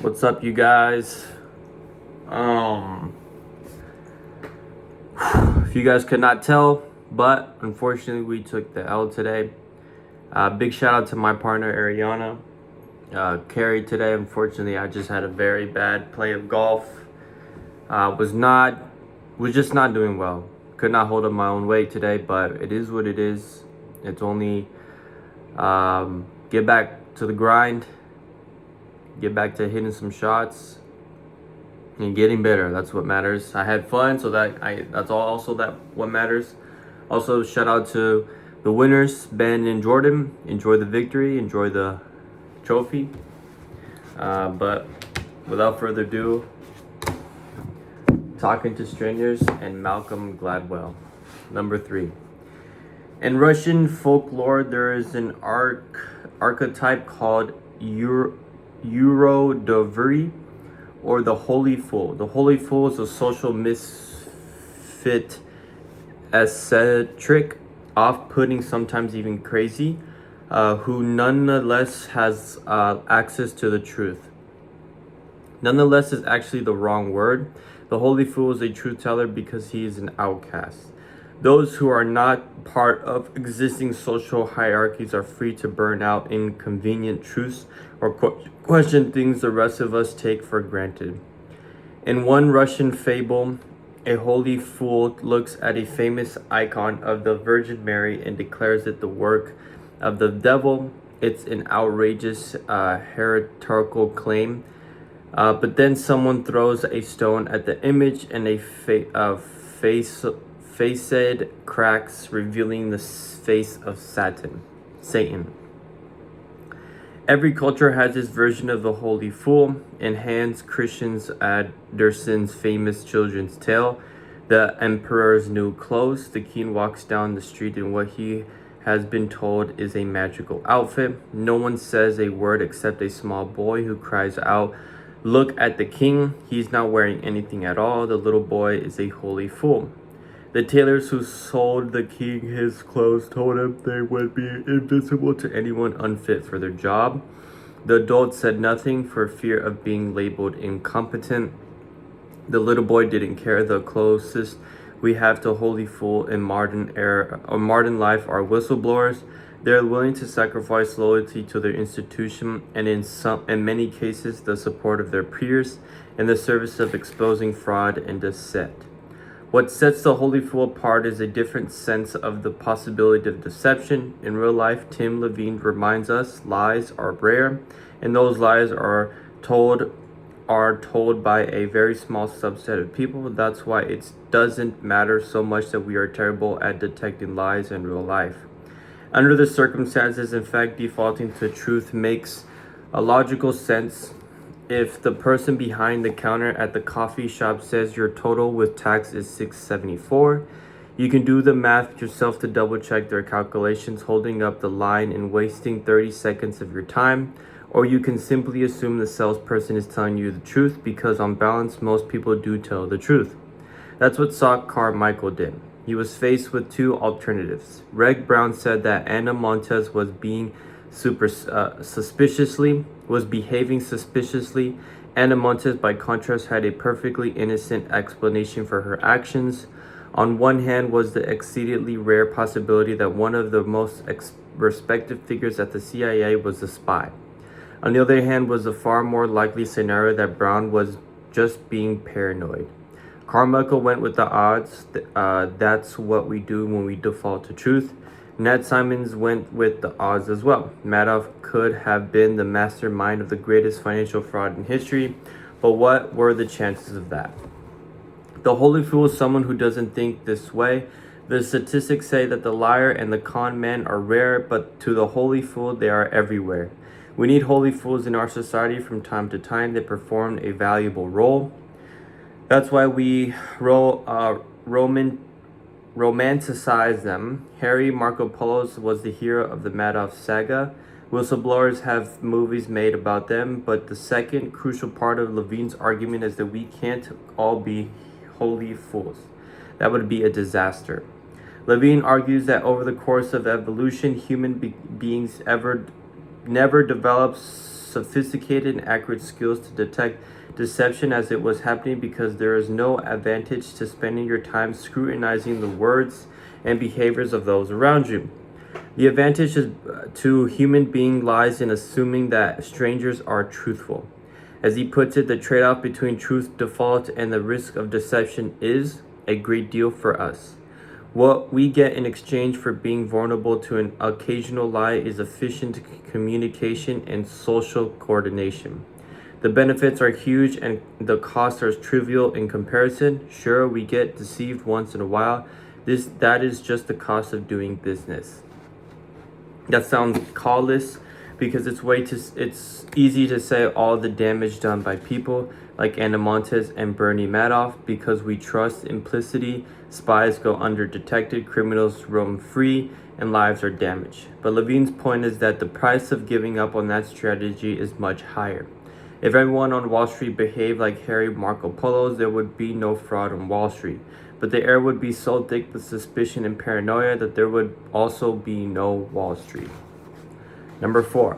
What's up, you guys? Um, if you guys could not tell, but unfortunately we took the L today. Big shout out to my partner Ariana. Carrie today. Unfortunately, I just had a very bad play of golf. Was just not doing well. Could not hold up my own weight today, but it is what it is. It's only get back to the grind, get back to hitting some shots and getting better. That's what matters. I had fun, so that's all also that what matters. Also, shout out to the winners, Ben and Jordan. Enjoy the victory, enjoy the trophy. But without further ado, Talking to Strangers and Malcolm Gladwell. Number 3. In Russian folklore, there is an archetype called Eurodovry, or the Holy Fool. The Holy Fool is a social misfit, eccentric, off-putting, sometimes even crazy, who nonetheless has access to the truth. Nonetheless is actually the wrong word. The Holy Fool is a truth teller because he is an outcast. Those who are not part of existing social hierarchies are free to burn out inconvenient truths or question things the rest of us take for granted. In one Russian fable, a holy fool looks at a famous icon of the Virgin Mary and declares it the work of the devil. It's an outrageous heretical claim. But then someone throws a stone at the image and a facade cracks, revealing the face of Satan. Every culture has its version of the Holy Fool. In Hans Christian Andersen's famous children's tale, The Emperor's New Clothes, the king walks down the street in what he has been told is a magical outfit. No one says a word except a small boy who cries out, "Look at the king. He's not wearing anything at all. The little boy is a holy fool." The tailors who sold the king his clothes told him they would be invisible to anyone unfit for their job. The adult said nothing for fear of being labeled incompetent. The little boy didn't care. The closest we have to holy fool in modern life are whistleblowers. They're willing to sacrifice loyalty to their institution and in many cases the support of their peers in the service of exposing fraud and deceit. What sets the holy fool apart is a different sense of the possibility of deception. In real life, Tim Levine reminds us lies are rare, and those lies are told by a very small subset of people. That's why it doesn't matter so much that we are terrible at detecting lies in real life. Under the circumstances, in fact, defaulting to truth makes a logical sense. If the person behind the counter at the coffee shop says your total with tax is $6.74, you can do the math yourself to double check their calculations, holding up the line and wasting 30 seconds of your time. Or you can simply assume the salesperson is telling you the truth because on balance, most people do tell the truth. That's what Sock Carmichael did. He was faced with two alternatives. Reg Brown said that Anna Montes was behaving suspiciously. Anna Montes, by contrast, had a perfectly innocent explanation for her actions. On one hand was the exceedingly rare possibility that one of the most respected figures at the CIA was a spy. On the other hand was the far more likely scenario that Brown was just being paranoid. Carmichael went with the odds. That's what we do when we default to truth. Ned Simons went with the odds as well. Madoff could have been the mastermind of the greatest financial fraud in history, but what were the chances of that? The holy fool is someone who doesn't think this way. The statistics say that the liar and the con man are rare, but to the holy fool, they are everywhere. We need holy fools in our society from time to time. They perform a valuable role. That's why we romanticize them. Harry Marco Polo's was the hero of the Madoff saga. Whistleblowers have movies made about them, but the second crucial part of Levine's argument is that we can't all be holy fools. That would be a disaster. Levine argues that over the course of evolution, human beings never developed sophisticated and accurate skills to detect deception as it was happening, because there is no advantage to spending your time scrutinizing the words and behaviors of those around you. The advantage to human being lies in assuming that strangers are truthful. As he puts it, the trade-off between truth default and the risk of deception is a great deal for us. What we get in exchange for being vulnerable to an occasional lie is efficient communication and social coordination. The benefits are huge and the costs are trivial in comparison. Sure, we get deceived once in a while. That is just the cost of doing business. That sounds callous, because it's easy to say all the damage done by people like Ana Montes and Bernie Madoff. Because we trust implicity, spies go undetected, criminals roam free, and lives are damaged. But Levine's point is that the price of giving up on that strategy is much higher. If everyone on Wall Street behaved like Harry Marco Polos, there would be no fraud on Wall Street. But the air would be so thick with suspicion and paranoia that there would also be no Wall Street. Number 4.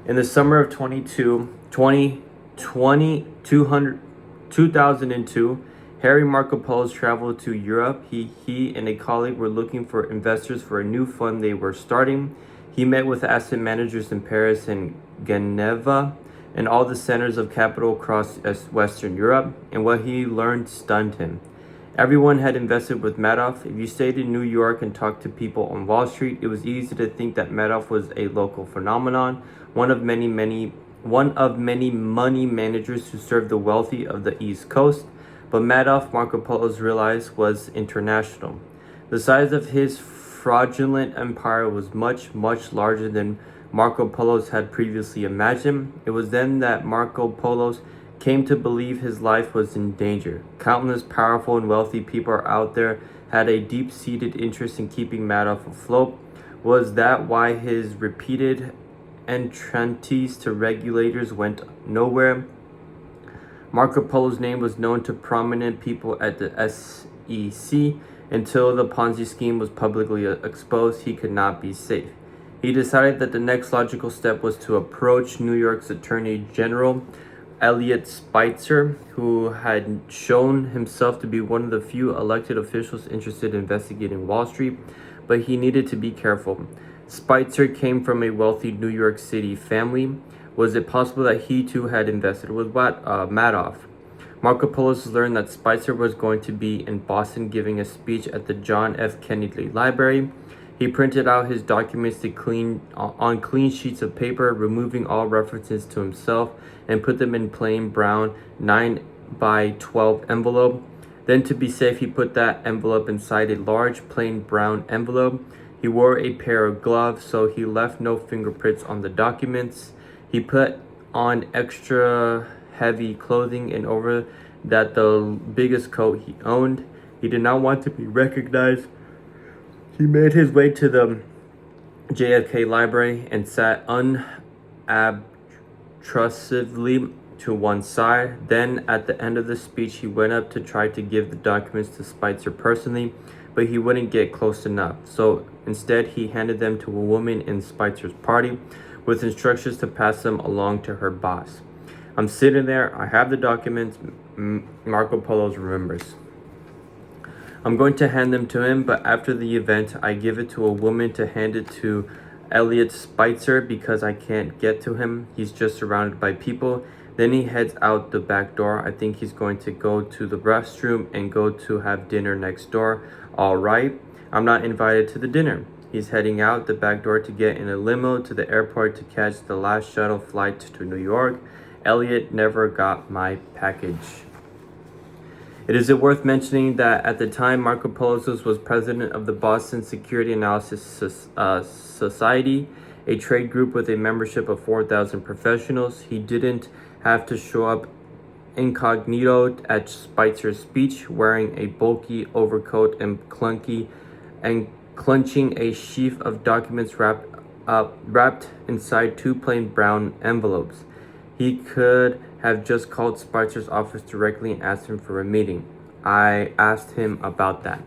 In the summer of 2002, Harry Marco Polos traveled to Europe. He and a colleague were looking for investors for a new fund they were starting. He met with asset managers in Paris and Geneva and all the centers of capital across Western Europe, and what he learned stunned him. Everyone had invested with Madoff. If you stayed in New York and talked to people on Wall Street, it was easy to think that Madoff was a local phenomenon, one of many money managers who served the wealthy of the East Coast. But Madoff, Marco Polos realized, was international. The size of his fraudulent empire was much, much larger than Marco Polos had previously imagined. It was then that Marco Polos came to believe his life was in danger. Countless powerful and wealthy people out there had a deep-seated interest in keeping Madoff afloat. Was that why his repeated entreaties to regulators went nowhere? Marco Polo's name was known to prominent people at the SEC. Until the Ponzi scheme was publicly exposed, he could not be safe. He decided that the next logical step was to approach New York's Attorney General, Eliot Spitzer, who had shown himself to be one of the few elected officials interested in investigating Wall Street, but he needed to be careful. Spitzer came from a wealthy New York City family. Was it possible that he too had invested with Madoff? Marco Polos learned that Spitzer was going to be in Boston giving a speech at the John F. Kennedy Library. He printed out his documents on clean sheets of paper, removing all references to himself, and put them in plain brown 9x12 envelope. Then, to be safe, he put that envelope inside a large plain brown envelope. He wore a pair of gloves, so he left no fingerprints on the documents. He put on extra heavy clothing and over that the biggest coat he owned. He did not want to be recognized. He made his way to the JFK Library and sat unobtrusively to one side. Then, at the end of the speech, he went up to try to give the documents to Spitzer personally, but he wouldn't get close enough. So instead, he handed them to a woman in Spitzer's party with instructions to pass them along to her boss. I'm sitting there, I have the documents, Marco Polos remembers. I'm going to hand them to him, but after the event, I give it to a woman to hand it to Eliot Spitzer because I can't get to him. He's just surrounded by people. Then he heads out the back door. I think he's going to go to the restroom and go to have dinner next door. All right, I'm not invited to the dinner. He's heading out the back door to get in a limo to the airport to catch the last shuttle flight to New York. Eliot never got my package. It is worth mentioning that at the time, Marco Polos was president of the Boston Security Analysis Society, a trade group with a membership of 4,000 professionals. He didn't have to show up incognito at Spitzer's speech, wearing a bulky overcoat and clenching a sheaf of documents wrapped inside two plain brown envelopes. He could have just called Spitzer's office directly and asked him for a meeting. I asked him about that.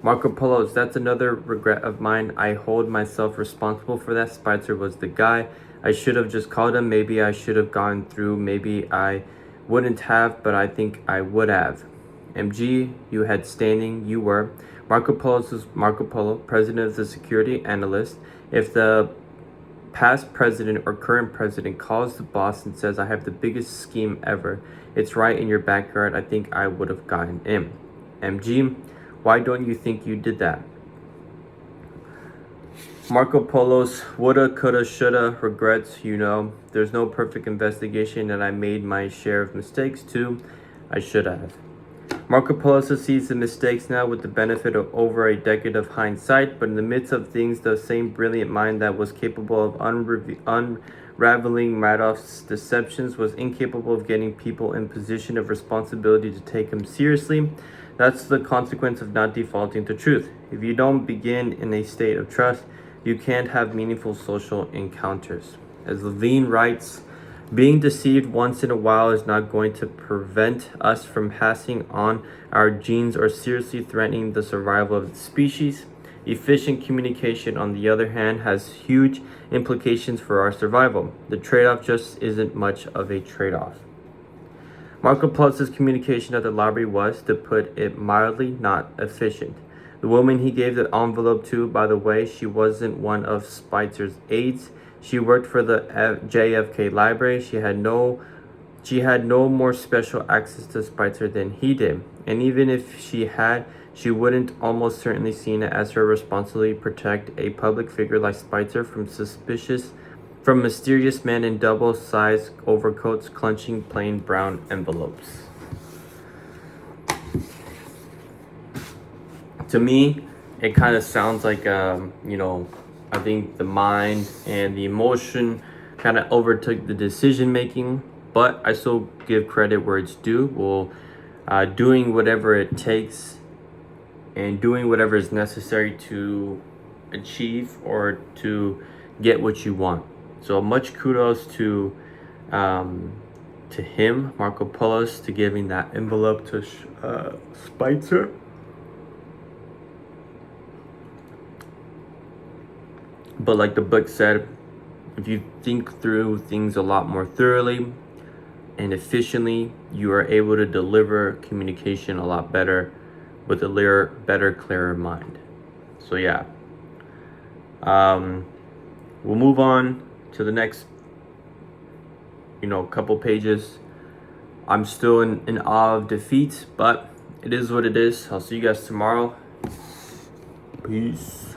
Marco Polos, that's another regret of mine. I hold myself responsible for that. Spitzer was the guy. I should have just called him. Maybe I should have gone through. Maybe I wouldn't have, but I think I would have. MG, you had standing. You were. Marco Polo, president of the security analyst. If the past president or current president calls the boss and says, I have the biggest scheme ever, it's right in your backyard, I think I would have gotten in. MG, why don't you think you did that? Marco Polo's woulda, coulda, shoulda, regrets, there's no perfect investigation and I made my share of mistakes too. I should have. Marco Polo sees the mistakes now with the benefit of over a decade of hindsight, but in the midst of things, the same brilliant mind that was capable of unraveling Madoff's deceptions was incapable of getting people in position of responsibility to take him seriously. That's the consequence of not defaulting to truth. If you don't begin in a state of trust, you can't have meaningful social encounters. As Levine writes, being deceived once in a while is not going to prevent us from passing on our genes or seriously threatening the survival of the species. Efficient communication, on the other hand, has huge implications for our survival. The trade-off just isn't much of a trade-off. Marco Polo's communication at the library was, to put it mildly, not efficient. The woman he gave the envelope to, by the way, she wasn't one of Spicer's aides. She worked for the JFK library. She had no more special access to Spicer than he did. And even if she had, she wouldn't almost certainly seen it as her responsibility to protect a public figure like Spicer from mysterious men in double-sized overcoats clutching plain brown envelopes. To me, it kind of sounds like, I think the mind and the emotion kind of overtook the decision making, but I still give credit where it's due. Well, doing whatever it takes and doing whatever is necessary to achieve or to get what you want. So much kudos to him, Marco Polo, to giving that envelope to Spicer. But like the book said, if you think through things a lot more thoroughly and efficiently, you are able to deliver communication a lot better with a better, clearer mind. So yeah. We'll move on to the next, couple pages. I'm still in awe of defeat, but it is what it is. I'll see you guys tomorrow. Peace.